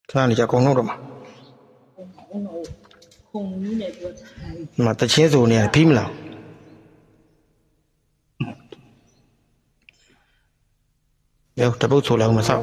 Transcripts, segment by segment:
看你家公弄着嘛，嘛，这钱走呢，拼不了。有，这不错了，我们上。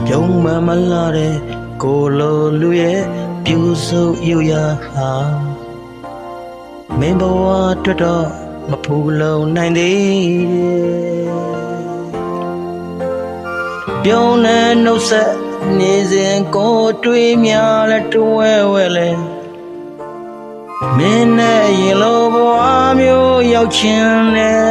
ပြုံးမမလာတဲ့ကိုလိုလူရဲ့ပြူစုယူရဟာမင်းဘဝအတွက်တော့မဖူလုံနိုင်သေးပြုံးနဲ့နှုတ်ဆက်နေစဉ်ကိုတွေးများလဲတွဲဝဲလဲမင်းနဲ့ရင်လိုဘဝမျိုးရောက်ချင်းနဲ့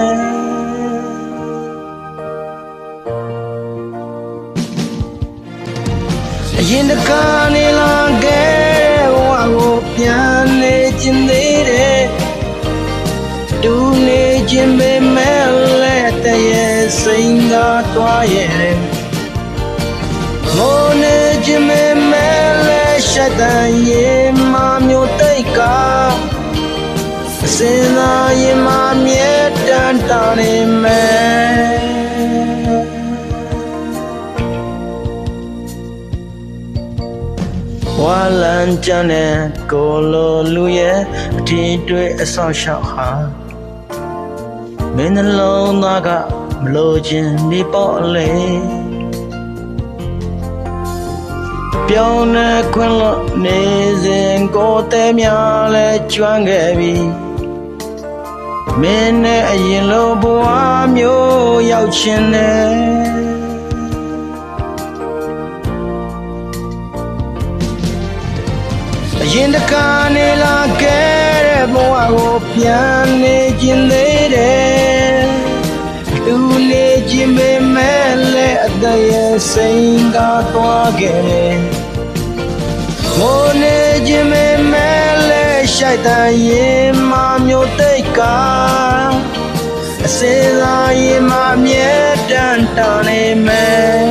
အရင်တခါနေလာခဲ့ဘဝကိုပြန်နေခြင်းသေးတယ်တူနေခြင်းပဲမဲ့လက်တရဲ့စိန်သာတွားရဲ့မိုးနေခြင်းပဲမဲ့လက်ရှက်တန်ရင်မမျိုးတိတ်ကစင်သာရင်မမြဲတန်တာနေမယ်ဝါလန်ချန်တဲ့ကိုလိုလူရဲ့အထင်တွေ့အဆောက်ရှောက်ဟာမင်းနှလုံးသားကမလို့ခြင်းနေပေါ့လေပြောင်းနေခွင့်လို့နေစဉ်ကိုယ်တဲများလဲကျွမ်းခဲ့ပြီမင်းနဲ့အရင်လိုဘဝမျိုးရောက်ခြင်းနဲ့အရင်တခါနေလာခဲ့တဲ့ဘဝကိုပြန်နေခြင်းသေးတယ်တူနေခြင်းပဲမဲ့လဲအတရဲ့စိန်ကသွားခဲ့တယ်မိုးနေခြင်းပဲမဲ့လဲရှိုက်တန်ရင်မမျိုးတိတ်ကအစင်းသာရင်မမြဲတန်တာနေမယ်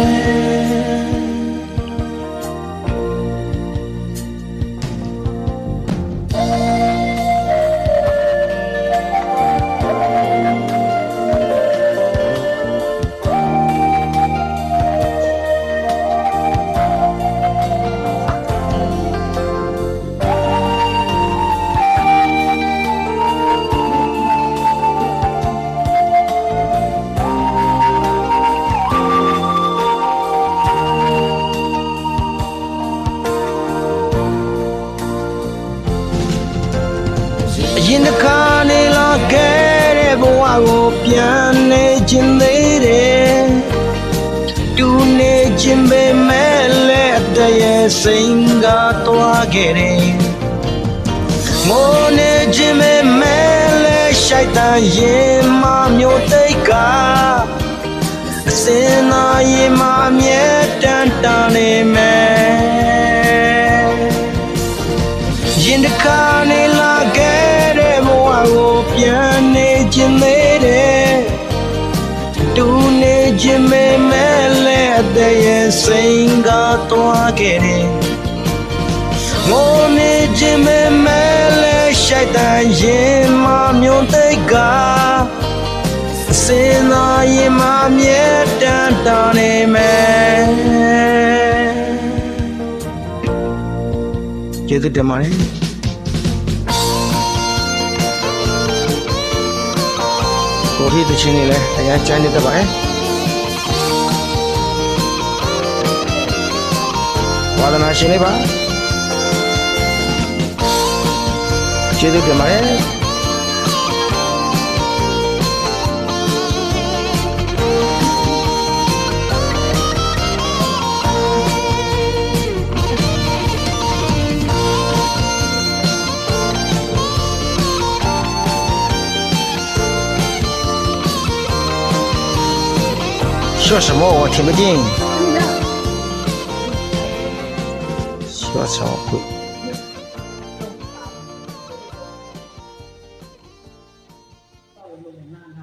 ရင်တခါနေလာခဲ့တဲ့ဘဝကိုပြန်နေခြင်းသေးတယ်တူနေခြင်းပဲမဲ့လက်တရဲ့စိန်ကသွားခဲ့တယ်မိုးနေခြင်းပဲမဲ့လက်ရှိုက်တန်ရင်မမျိုးတိတ်ကအစင်းသာရင်မမြဲတန်တာနေမယ်ရင်တခါနေလာခဲ့ကိုပြန်နေခြင်းသေးတယ်တူနေခြင်းမဲမဲ့လက်တရဲ့စိန်ကသွားခဲ့တယ်ငိုနေခြင်းမဲမဲ့လက်ရှိုက်တန်ရင်မမျိုးတိတ်ကစင်သာရင်မမြဲတန်တာနေမယ်ကျေးဇူးတင်ပါတယ်ကိုရီးတချင်းလေးလည်းအရင်ကျန်းနေတတ်ပါတယ်ဝါဒနာရှင်လေးပါကျေးဇူးတင်ပါတယ်说什么我听不见。说什么会？ လို့လည်းနား